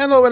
Hello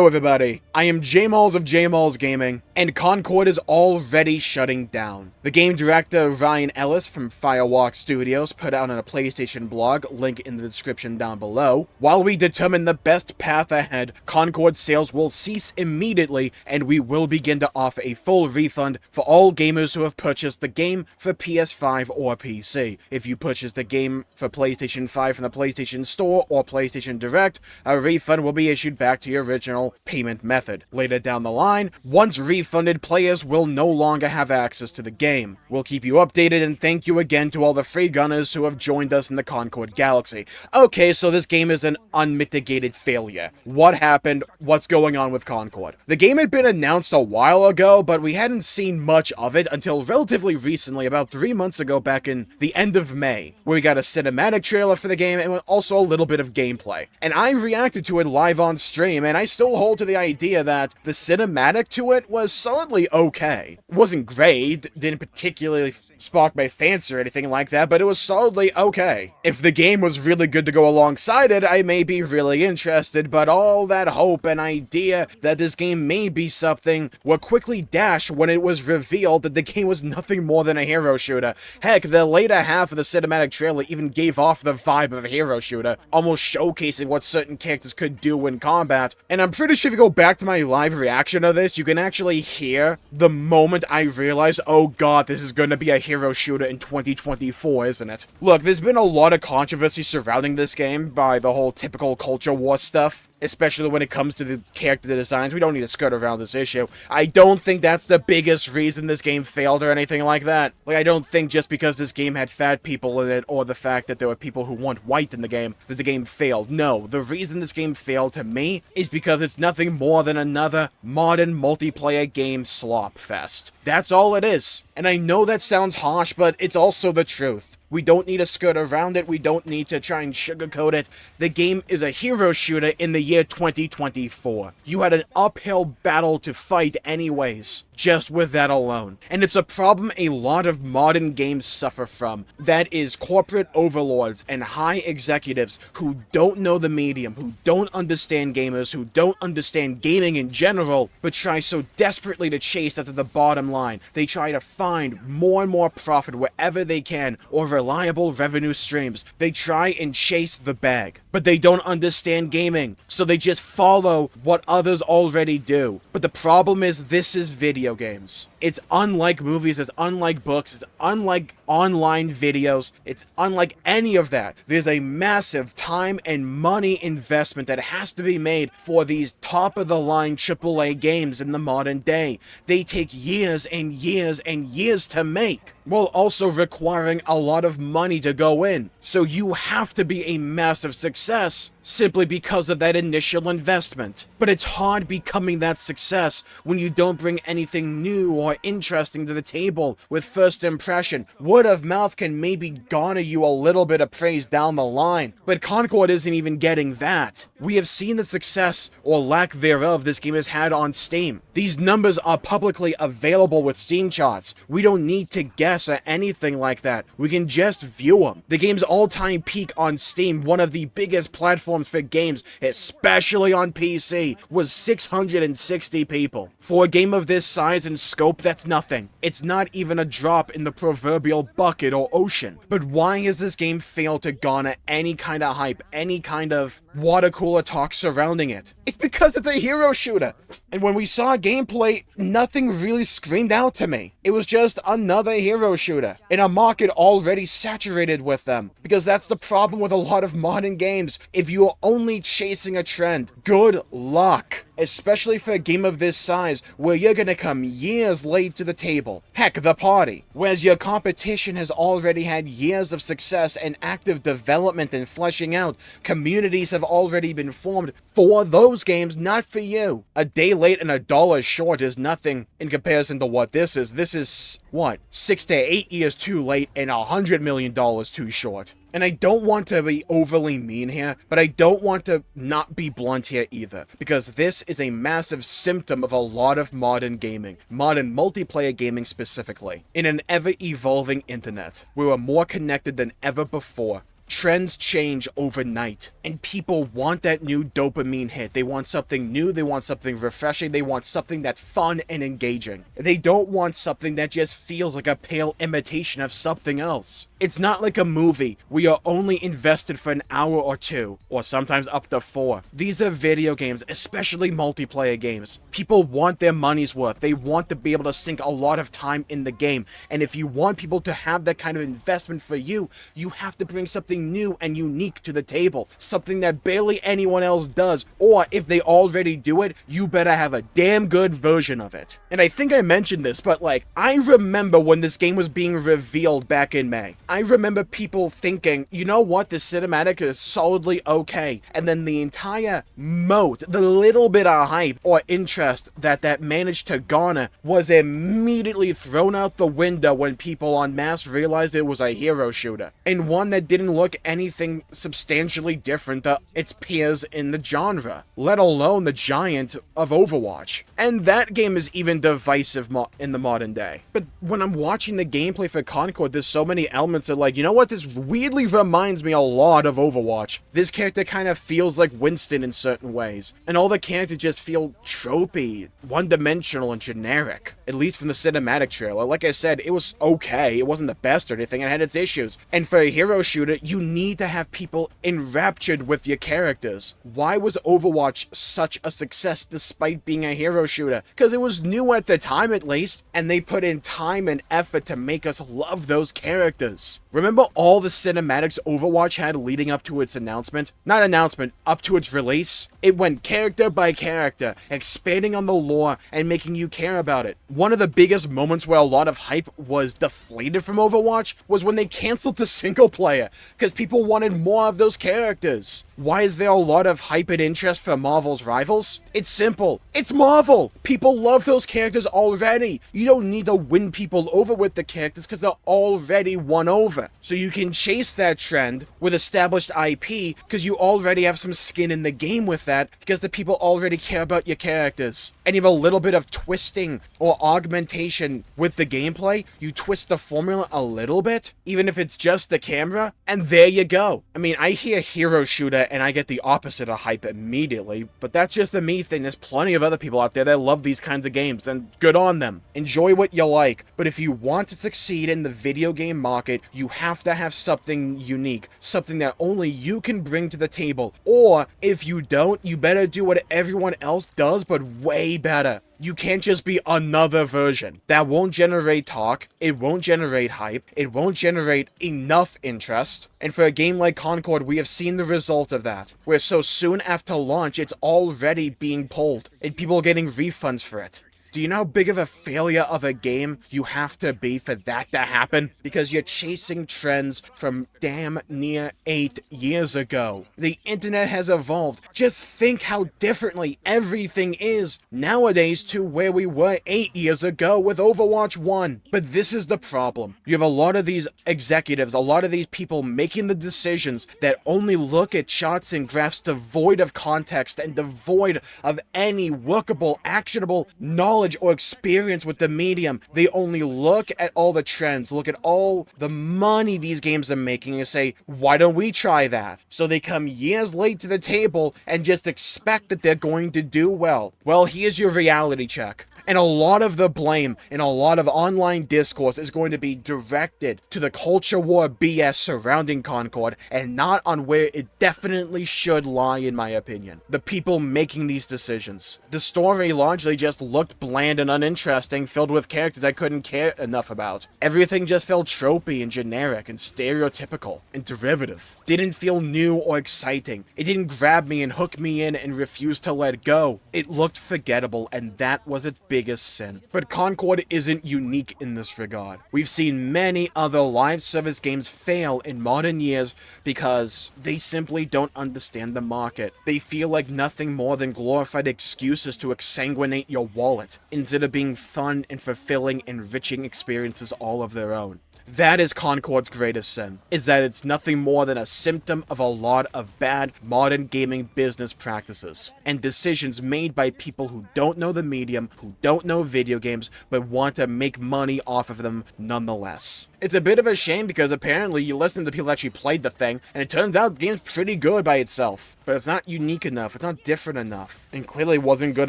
everybody. I am Jmulls of Jmulls Gaming, and Concord is already shutting down. The game director Ryan Ellis from Firewalk Studios put out on a PlayStation blog, link in the description down below. While we determine the best path ahead, Concord sales will cease immediately, and we will begin to offer a full refund for all gamers who have purchased the game for PS5 or PC. If you purchased the game for PlayStation 5 from the PlayStation Store or PlayStation Direct, a refund will be issued back to your original payment method. Later down the line, once refunded, players will no longer have access to the game. We'll keep you updated, and thank you again to all the free gunners who have joined us in the Concord Galaxy. Okay, so this game is an unmitigated failure. What happened? What's going on with Concord? The game had been announced a while ago, but we hadn't seen much of it until relatively recently, about 3 months ago, back in the end of May, where we got a cinematic trailer for the game and also a little bit of gameplay. And I reacted to it live on stream, and I still hold to the idea that the cinematic to it was solidly okay. It wasn't great, didn't particularly spark my fancy or anything like that, but it was solidly okay. If the game was really good to go alongside it, I may be really interested, but all that hope and idea that this game may be something were quickly dashed when it was revealed that the game was nothing more than a hero shooter. Heck, the later half of the cinematic trailer even gave off the vibe of a hero shooter, almost showcasing what certain characters could do in combat. And I'm pretty sure if you go back to my live reaction of this, you can actually hear the moment I realized, oh god, this is gonna be a hero shooter in 2024, isn't it? Look, there's been a lot of controversy surrounding this game by the whole typical culture war stuff, especially when it comes to the character designs. We don't need to skirt around this issue. I don't think that's the biggest reason this game failed or anything like that. Like, I don't think just because this game had fat people in it, or the fact that there were people who want white in the game, that the game failed. No, the reason this game failed to me is because it's nothing more than another modern multiplayer game slop fest. That's all it is. And I know that sounds harsh, but it's also the truth. We don't need to skirt around it. We don't need to try and sugarcoat it. The game is a hero shooter in the year 2024. You had an uphill battle to fight anyways, just with that alone. And it's a problem a lot of modern games suffer from. That is corporate overlords and high executives who don't know the medium, who don't understand gamers, who don't understand gaming in general, but try so desperately to chase after the bottom line. They try to find more and more profit wherever they can, or reliable revenue streams. They try and chase the bag, but they don't understand gaming, so they just follow what others already do. But the problem is, this is video games. It's unlike movies, it's unlike books, it's unlike online videos, it's unlike any of that. There's a massive time and money investment that has to be made for these top-of-the-line AAA games in the modern day. They take years and years and years to make, while also requiring a lot of money to go in. So you have to be a massive success simply because of that initial investment. But it's hard becoming that success when you don't bring anything new or interesting to the table with first impression. Word of mouth can maybe garner you a little bit of praise down the line, but Concord isn't even getting that. We have seen the success, or lack thereof, this game has had on Steam. These numbers are publicly available with Steam charts. We don't need to guess or anything like that. We can just view them. The game's all-time peak on Steam, one of the biggest platforms for games, especially on PC, was 660 people. For a game of this size and scope, that's nothing. It's not even a drop in the proverbial bucket or ocean. But why has this game failed to garner any kind of hype, any kind of water cooler talk surrounding it? It's because it's a hero shooter. And when we saw gameplay, nothing really screamed out to me. It was just another hero shooter in a market already saturated with them. Because that's the problem with a lot of modern games. If you are only chasing a trend, good luck. Especially for a game of this size, where you're gonna come years late to the table. Heck, the party. Whereas your competition has already had years of success and active development and fleshing out. Communities have already been formed for those games, not for you. A day late and $1 short is nothing in comparison to what this is. This is, what, 6 to 8 years too late and $100 million too short. And I don't want to be overly mean here, but I don't want to not be blunt here either, because this is a massive symptom of a lot of modern gaming, modern multiplayer gaming specifically. In an ever-evolving internet, we are more connected than ever before. Trends change overnight, and people want that new dopamine hit. They want something new, they want something refreshing, they want something that's fun and engaging. They don't want something that just feels like a pale imitation of something else. It's not like a movie where you're only invested for an hour or two, or sometimes up to 4. These are video games, especially multiplayer games. People want their money's worth. They want to be able to sink a lot of time in the game, and if you want people to have that kind of investment for you, you have to bring something new and unique to the table, something that barely anyone else does, or if they already do it, you better have a damn good version of it. And I think I mentioned this, but I remember when this game was being revealed back in May. I remember people thinking, you know what, the cinematic is solidly okay, and then the entire moat, the little bit of hype or interest that managed to garner was immediately thrown out the window when people en masse realized it was a hero shooter, and one that didn't look anything substantially different than its peers in the genre, let alone the giant of Overwatch. And that game is even divisive in the modern day. But when I'm watching the gameplay for Concord, there's so many elements that you know what, this weirdly reminds me a lot of Overwatch. This character kind of feels like Winston in certain ways, and all the characters just feel tropey, one-dimensional, and generic, at least from the cinematic trailer. Like I said, it was okay, it wasn't the best or anything, it had its issues, and for a hero shooter, you need to have people enraptured with your characters. Why was Overwatch such a success despite being a hero shooter? Because it was new at the time, at least, and they put in time and effort to make us love those characters. Remember all the cinematics Overwatch had leading up to its announcement? Not announcement, up to its release? It went character by character, expanding on the lore and making you care about it. One of the biggest moments where a lot of hype was deflated from Overwatch was when they canceled the single player, because people wanted more of those characters. Why is there a lot of hype and interest for Marvel's rivals? It's simple. It's Marvel! People love those characters already. You don't need to win people over with the characters because they're already won over. So you can chase that trend with established IP because you already have some skin in the game with that because the people already care about your characters. And you have a little bit of twisting or augmentation with the gameplay. You twist the formula a little bit, even if it's just the camera, and there you go. I mean, I hear hero shooter and I get the opposite of hype immediately, but that's just a me thing. There's plenty of other people out there that love these kinds of games, and good on them. Enjoy what you like, but if you want to succeed in the video game market, you have to have something unique, something that only you can bring to the table, or if you don't, you better do what everyone else does, but way better. You can't just be another version. That won't generate talk, it won't generate hype, it won't generate enough interest. And for a game like Concord, we have seen the result of that, where so soon after launch, it's already being pulled, and people are getting refunds for it. Do you know how big of a failure of a game you have to be for that to happen? Because you're chasing trends from damn near 8 years ago. The internet has evolved. Just think how differently everything is nowadays to where we were 8 years ago with Overwatch 1. But this is the problem. You have a lot of these executives, a lot of these people making the decisions that only look at charts and graphs devoid of context and devoid of any workable, actionable knowledge or experience with the medium. They only look at all the trends, look at all the money these games are making and say, why don't we try that? So they come years late to the table and just expect that they're going to do well. Well, here's your reality check. And a lot of the blame and a lot of online discourse is going to be directed to the culture war BS surrounding Concord and not on where it definitely should lie, in my opinion. The people making these decisions. The story largely just looked bland and uninteresting, filled with characters I couldn't care enough about. Everything just felt tropey and generic and stereotypical and derivative. Didn't feel new or exciting. It didn't grab me and hook me in and refuse to let go. It looked forgettable, and that was its biggest sin. But Concord isn't unique in this regard. We've seen many other live service games fail in modern years because they simply don't understand the market. They feel like nothing more than glorified excuses to exsanguinate your wallet, instead of being fun and fulfilling, enriching experiences all of their own. That is Concord's greatest sin, is that it's nothing more than a symptom of a lot of bad modern gaming business practices and decisions made by people who don't know the medium, who don't know video games, but want to make money off of them nonetheless. It's a bit of a shame because apparently you listen to people that actually played the thing, and it turns out the game's pretty good by itself. But it's not unique enough, it's not different enough, and clearly wasn't good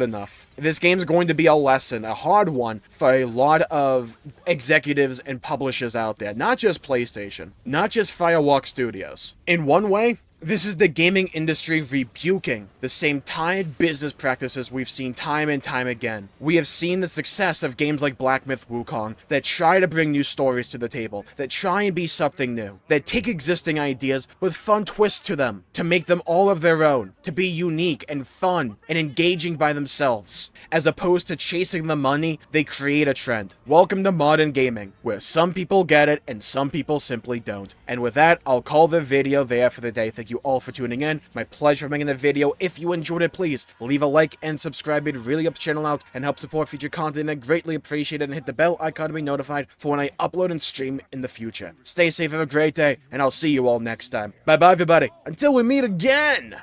enough. This game's going to be a lesson, a hard one, for a lot of executives and publishers out there. Not just PlayStation, not just Firewalk Studios. In one way, this is the gaming industry rebuking the same tired business practices we've seen time and time again. We have seen the success of games like Black Myth Wukong that try to bring new stories to the table, that try and be something new, that take existing ideas with fun twists to them, to make them all of their own, to be unique and fun and engaging by themselves. As opposed to chasing the money, they create a trend. Welcome to modern gaming, where some people get it and some people simply don't. And with that, I'll call the video there for the day. Thank you all for tuning in. My pleasure making the video. If you enjoyed it, please leave a like and subscribe. It really helps the channel out and help support future content. I greatly appreciate it, and hit the bell icon to be notified for when I upload and stream in the future. Stay safe, have a great day, and I'll see you all next time. Bye bye everybody, until we meet again!